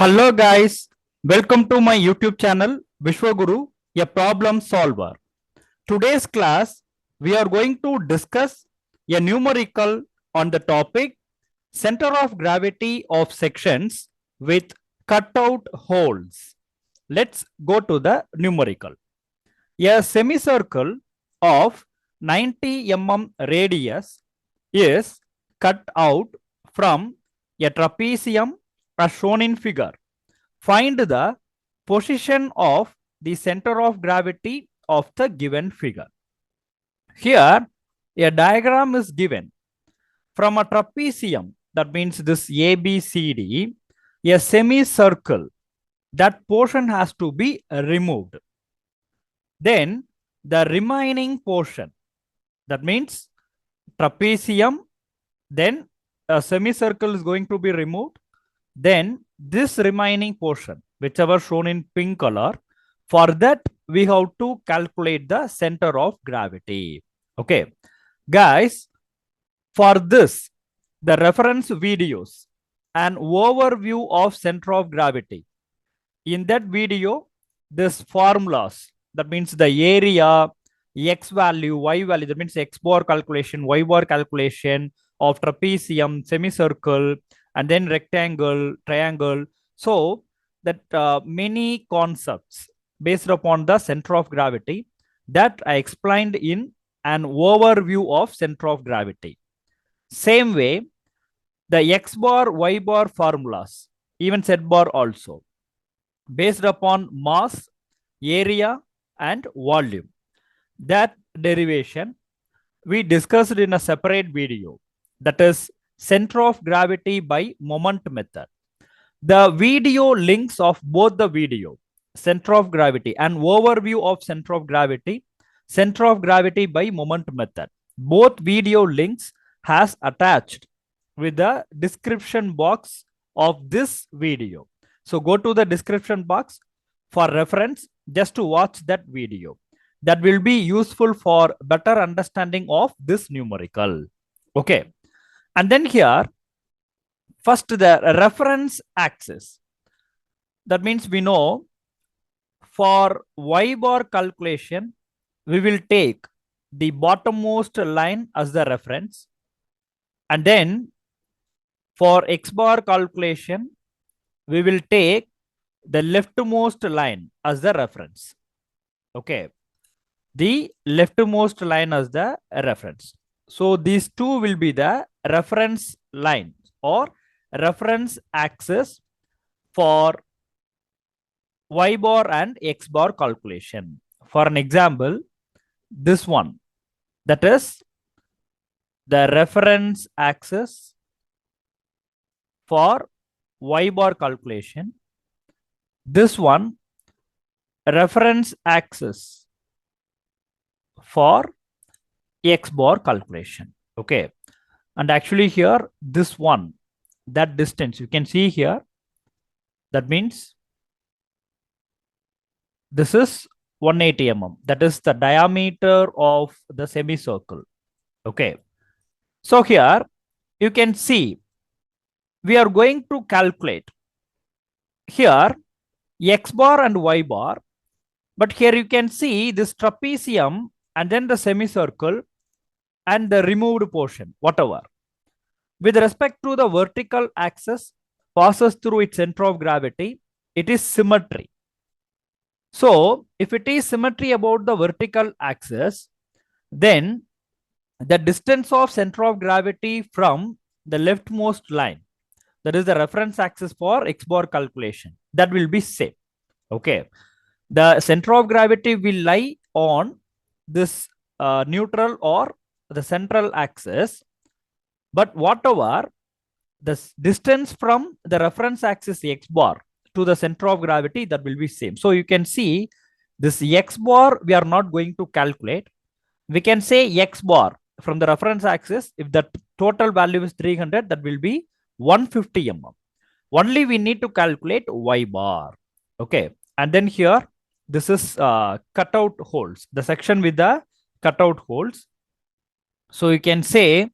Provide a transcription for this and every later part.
Hello guys, welcome to my YouTube channel Vishwaguru, a problem solver. Today's class we are going to discuss a numerical on the topic center of gravity of sections with cutout holes. Let's go to the numerical. A semicircle of 90 mm radius is cut out from a trapezium as shown in figure. Find the position of the center of gravity of the given figure. Here, a diagram is given from a trapezium, that means this ABCD, a semicircle, that portion has to be removed. Then the remaining portion, that means trapezium, then a semicircle is going to be removed. Then this remaining portion, whichever shown in pink color, for that we have to calculate the center of gravity. Okay, guys, for this, the reference videos and overview of center of gravity. In that video, this formulas, that means the area, x value, y value, that means x bar calculation, y bar calculation of trapezium, semicircle, and then rectangle, triangle. So that many concepts based upon the center of gravity that I explained in an overview of center of gravity. Same way, the x bar, y bar formulas, even z bar also, based upon mass, area, and volume. That derivation we discussed in a separate video, that is center of gravity by moment method. The video links of both the video, center of gravity and overview of center of gravity by moment method, both video links has attached with the description box of this video. So go to the description box for reference just to watch that video. That will be useful for better understanding of this numerical. Okay. And then here, first the reference axis. That means we know for y bar calculation, we will take the bottommost line as the reference. And then for x bar calculation, we will take the leftmost line as the reference. Okay. The leftmost line as the reference. So these two will be the reference line or reference axis for y bar and x bar calculation. For an example, this one, that is the reference axis for y bar calculation. This one, reference axis for x bar calculation. Okay. And actually here, this one, that distance you can see here, that means this is 180 mm. That is the diameter of the semicircle. Okay. So here you can see we are going to calculate here x bar and y bar. But here you can see this trapezium and then the semicircle and the removed portion, whatever. With respect to the vertical axis passes through its center of gravity, it is symmetry. So if it is symmetry about the vertical axis, then the distance of center of gravity from the leftmost line, that is the reference axis for x bar calculation, that will be same. Okay. The center of gravity will lie on this neutral or the central axis, but whatever the distance from the reference axis x bar to the center of gravity, that will be same. So you can see this x bar we are not going to calculate. We can say x bar from the reference axis, if the total value is 300, that will be 150 mm. Only we need to calculate y bar. Okay. And then here, this is cutout holes, the section with the cutout holes. So you can say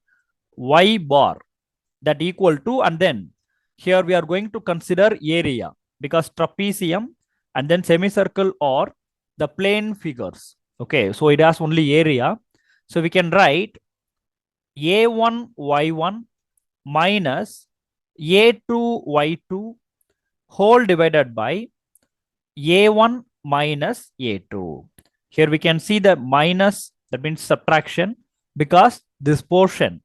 y bar that equal to, and then here we are going to consider area. because trapezium and then semicircle are the plane figures. Okay, so it has only area. So we can write a1 y1 minus a2 y2 whole divided by a1 minus a2. Here we can see the minus, that means subtraction, because this portion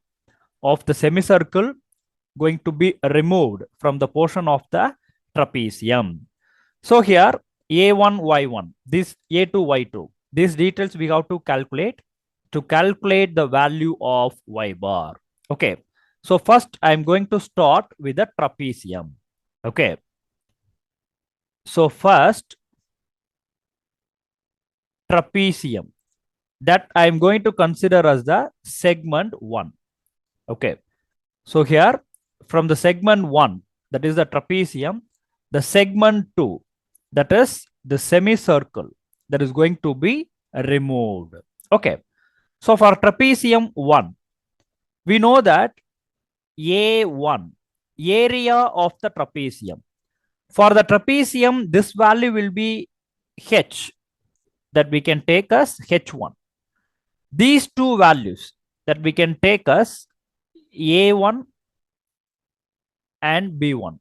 of the semicircle going to be removed from the portion of the trapezium. So here a1 y1, this a2 y2, these details we have to calculate the value of y bar. Okay, so first I'm going to start with the trapezium. Okay, so first trapezium, that I'm going to consider as the segment 1. Okay, so here from the segment 1, that is the trapezium, the segment 2, that is the semicircle, that is going to be removed. Okay, so for trapezium 1, we know that A1, area of the trapezium. For the trapezium, this value will be H, that we can take as H1. These two values that we can take as A1 and B1.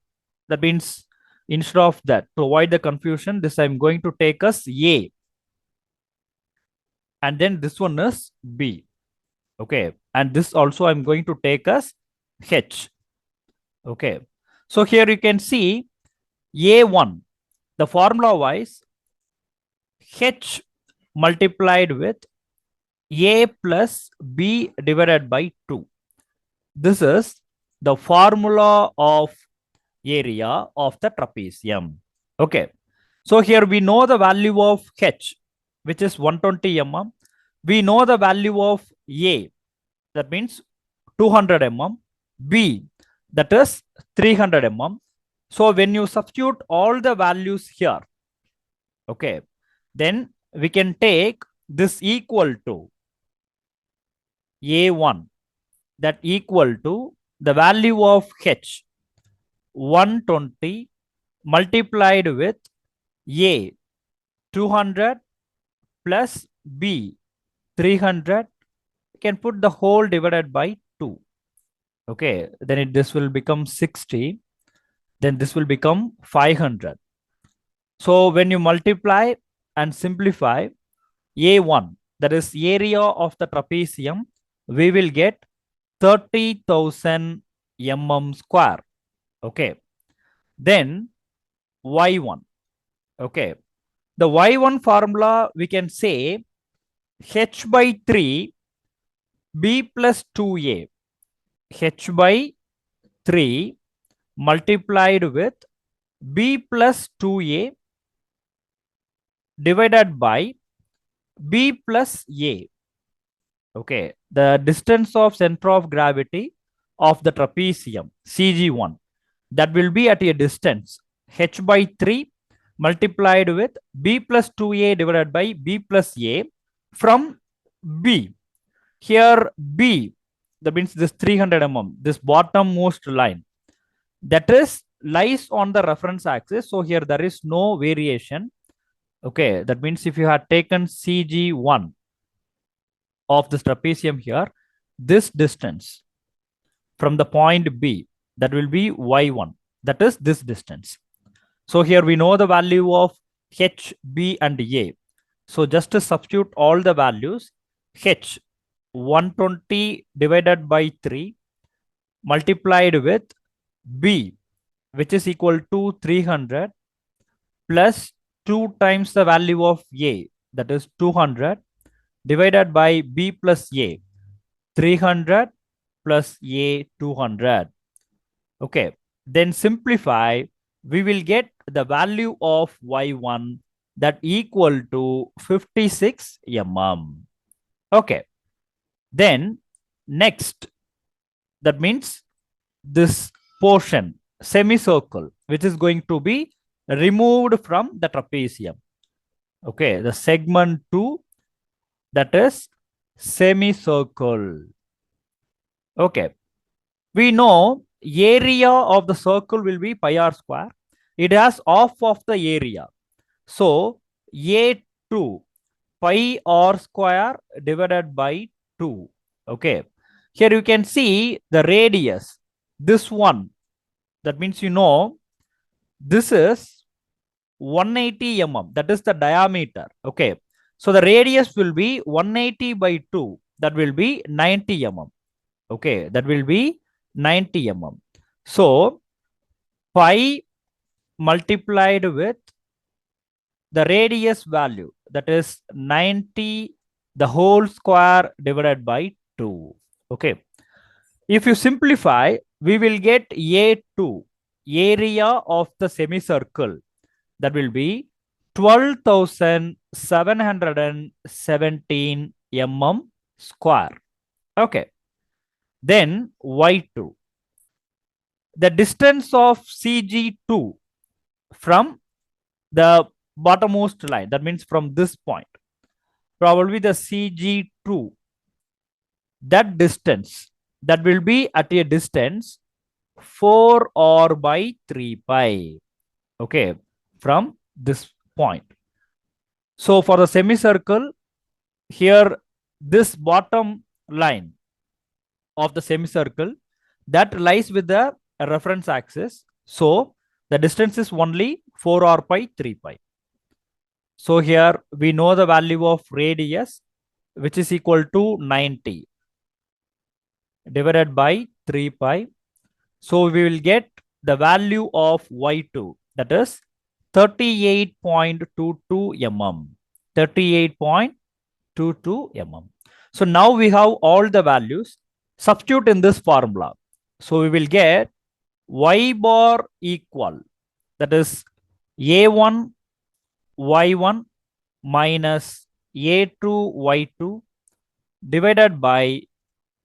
That means instead of that, to avoid the confusion, this I'm going to take as A. And then this one is B. Okay. And this also I'm going to take as H. Okay. So here you can see A1, the formula wise, H multiplied with A plus B divided by 2. This is the formula of area of the trapezium. Okay. So here we know the value of H, which is 120 mm. We know the value of A, that means 200 mm. B, that is 300 mm. So when you substitute all the values here, okay, then we can take this equal to A1, that equal to the value of H, 120 multiplied with A, 200 plus B, 300. You can put the whole divided by 2. Okay, then this will become 60. Then this will become 500. So when you multiply and simplify A1, that is area of the trapezium, we will get 30,000 mm square. Okay. Then Y1. Okay. The Y1 formula, we can say H by 3 B plus 2A. H by 3 multiplied with B plus 2A divided by B plus A. Okay, the distance of center of gravity of the trapezium, CG1, that will be at a distance H by 3 multiplied with B plus 2A divided by B plus A from B. Here B, that means this 300 mm, this bottommost line, that is lies on the reference axis. So here there is no variation. Okay, that means if you had taken CG1 of this trapezium here, this distance from the point B, that will be Y1, that is this distance. So here we know the value of H, B and A. So just to substitute all the values, H 120 divided by 3 multiplied with B, which is equal to 300 plus 2 times the value of A, that is 200 divided by B plus A, 300 plus A, 200. Okay, then simplify, we will get the value of Y1 that equal to 56 mm. Okay, then next, that means this portion, semicircle, which is going to be removed from the trapezium. Okay, the segment 2, that is semicircle. Okay, we know area of the circle will be pi r square. it has half of the area. So A2 pi r square divided by 2. Okay. Here you can see the radius. This one, that means this is 180 mm. That is the diameter. Okay. So the radius will be 180 by 2. That will be 90 mm. Okay. That will be 90 mm. So pi multiplied with the radius value, that is 90 the whole square divided by 2. Okay. If you simplify, we will get A2, area of the semicircle, that will be 12,717 mm square. Okay. Then Y2, the distance of CG2 from the bottommost line, that means from this point, probably the CG2, that distance, that will be at a distance 4 r by 3 pi. Okay, from this point. So for the semicircle, here this bottom line of the semicircle, that lies with the reference axis. So the distance is only 4 r by 3 pi. So here we know the value of radius, which is equal to 90 divided by 3 pi. So we will get the value of Y2, that is 38.22 mm. 38.22 mm. So now we have all the values. Substitute in this formula. So we will get Y bar equal, that is A1 Y1 minus A2 Y2 divided by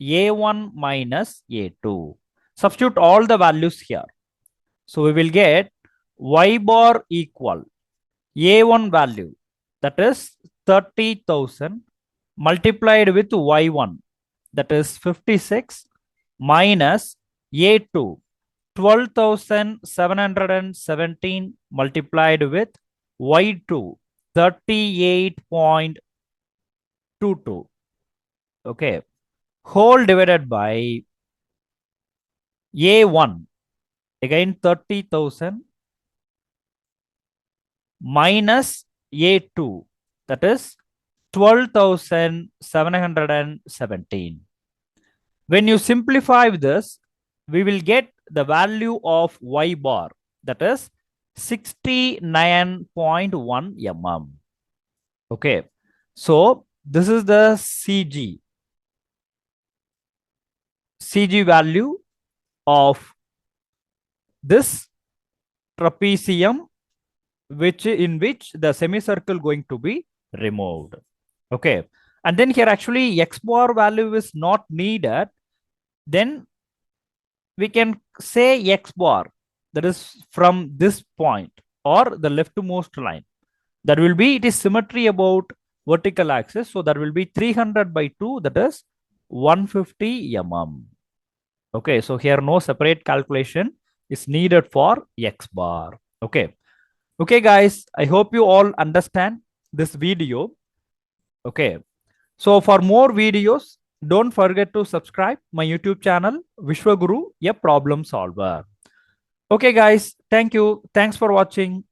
A1 minus A2. Substitute all the values here. So we will get Y bar equal A1 value, that is 30,000 multiplied with Y1, that is 56, minus A2 12,717 multiplied with Y2 38.22. Okay. Whole divided by A1, again 30,000 minus A2, that is 12,717. When you simplify this, we will get the value of Y bar, that is 69.1 mm. Okay. So this is the CG value of this trapezium, in which the semicircle going to be removed. Okay. And then here actually X bar value is not needed. Then we can say X bar, that is from this point or the leftmost line. That will be, it is symmetry about vertical axis. So that will be 300 by 2, that is 150 mm. Okay. So here no separate calculation is needed for X bar. Okay. Okay, guys, I hope you all understand this video. Okay. So for more videos, don't forget to subscribe my YouTube channel, Vishwaguru, a problem solver. Okay, guys, thank you. Thanks for watching.